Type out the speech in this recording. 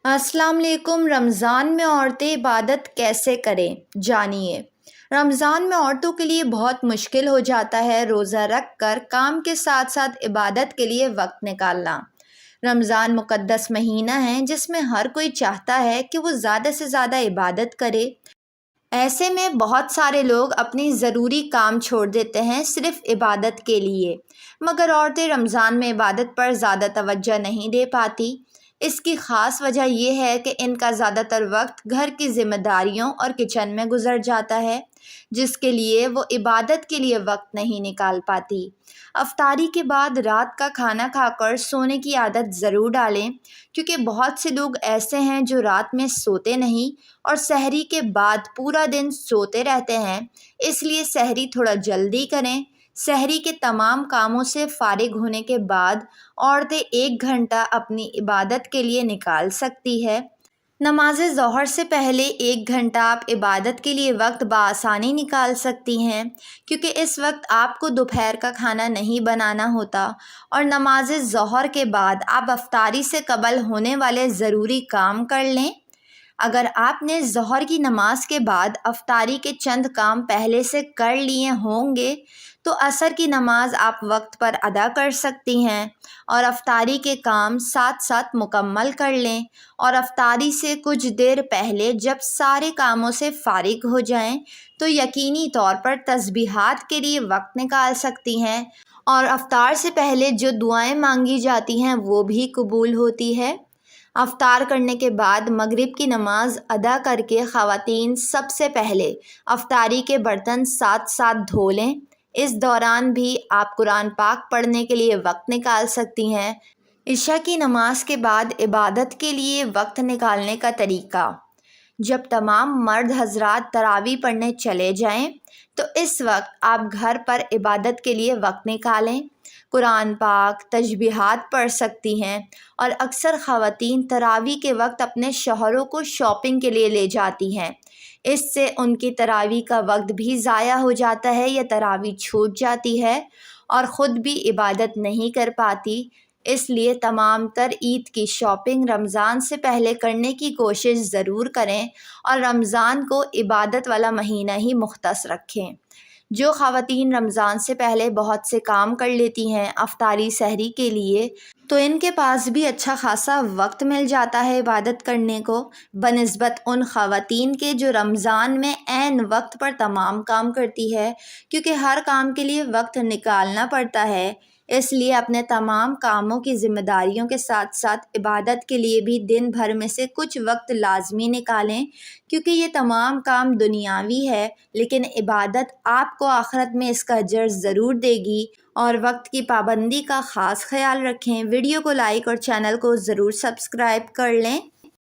السلام علیکم۔ رمضان میں عورتیں عبادت کیسے کریں، جانیے۔ رمضان میں عورتوں کے لیے بہت مشکل ہو جاتا ہے روزہ رکھ کر کام کے ساتھ ساتھ عبادت کے لیے وقت نکالنا۔ رمضان مقدس مہینہ ہے جس میں ہر کوئی چاہتا ہے کہ وہ زیادہ سے زیادہ عبادت کرے۔ ایسے میں بہت سارے لوگ اپنی ضروری کام چھوڑ دیتے ہیں صرف عبادت کے لیے، مگر عورتیں رمضان میں عبادت پر زیادہ توجہ نہیں دے پاتی۔ اس کی خاص وجہ یہ ہے کہ ان کا زیادہ تر وقت گھر کی ذمہ داریوں اور کچن میں گزر جاتا ہے، جس کے لیے وہ عبادت کے لیے وقت نہیں نکال پاتی۔ افطاری کے بعد رات کا کھانا کھا کر سونے کی عادت ضرور ڈالیں، کیونکہ بہت سے لوگ ایسے ہیں جو رات میں سوتے نہیں اور سحری کے بعد پورا دن سوتے رہتے ہیں۔ اس لیے سحری تھوڑا جلدی کریں۔ سحری کے تمام کاموں سے فارغ ہونے کے بعد عورتیں 1 گھنٹہ اپنی عبادت کے لیے نکال سکتی ہے۔ نماز ظہر سے پہلے 1 گھنٹہ آپ عبادت کے لیے وقت بآسانی نکال سکتی ہیں، کیونکہ اس وقت آپ کو دوپہر کا کھانا نہیں بنانا ہوتا، اور نماز ظہر کے بعد آپ افطاری سے قبل ہونے والے ضروری کام کر لیں۔ اگر آپ نے ظہر کی نماز کے بعد افطاری کے چند کام پہلے سے کر لیے ہوں گے تو عصر کی نماز آپ وقت پر ادا کر سکتی ہیں اور افطاری کے کام ساتھ ساتھ مکمل کر لیں، اور افطاری سے کچھ دیر پہلے جب سارے کاموں سے فارغ ہو جائیں تو یقینی طور پر تسبیحات کے لیے وقت نکال سکتی ہیں، اور افطار سے پہلے جو دعائیں مانگی جاتی ہیں وہ بھی قبول ہوتی ہے۔ افطار کرنے کے بعد مغرب کی نماز ادا کر کے خواتین سب سے پہلے افطاری کے برتن ساتھ ساتھ دھو لیں۔ اس دوران بھی آپ قرآن پاک پڑھنے کے لیے وقت نکال سکتی ہیں۔ عشاء کی نماز کے بعد عبادت کے لیے وقت نکالنے کا طریقہ: جب تمام مرد حضرات تراویح پڑھنے چلے جائیں تو اس وقت آپ گھر پر عبادت کے لیے وقت نکالیں۔ قرآن پاک، تسبیحات پڑھ سکتی ہیں، اور اکثر خواتین تراویح کے وقت اپنے شوہروں کو شاپنگ کے لیے لے جاتی ہیں۔ اس سے ان کی تراویح کا وقت بھی ضائع ہو جاتا ہے یا تراویح چھوٹ جاتی ہے اور خود بھی عبادت نہیں کر پاتی۔ اس لیے تمام تر عید کی شاپنگ رمضان سے پہلے کرنے کی کوشش ضرور کریں اور رمضان کو عبادت والا مہینہ ہی مختص رکھیں۔ جو خواتین رمضان سے پہلے بہت سے کام کر لیتی ہیں افطاری سحری کے لیے، تو ان کے پاس بھی اچھا خاصا وقت مل جاتا ہے عبادت کرنے کو، بنسبت ان خواتین کے جو رمضان میں عین وقت پر تمام کام کرتی ہے، کیونکہ ہر کام کے لیے وقت نکالنا پڑتا ہے۔ اس لیے اپنے تمام کاموں کی ذمہ داریوں کے ساتھ ساتھ عبادت کے لیے بھی دن بھر میں سے کچھ وقت لازمی نکالیں، کیونکہ یہ تمام کام دنیاوی ہے لیکن عبادت آپ کو آخرت میں اس کا اجر ضرور دے گی۔ اور وقت کی پابندی کا خاص خیال رکھیں۔ ویڈیو کو لائک اور چینل کو ضرور سبسکرائب کر لیں۔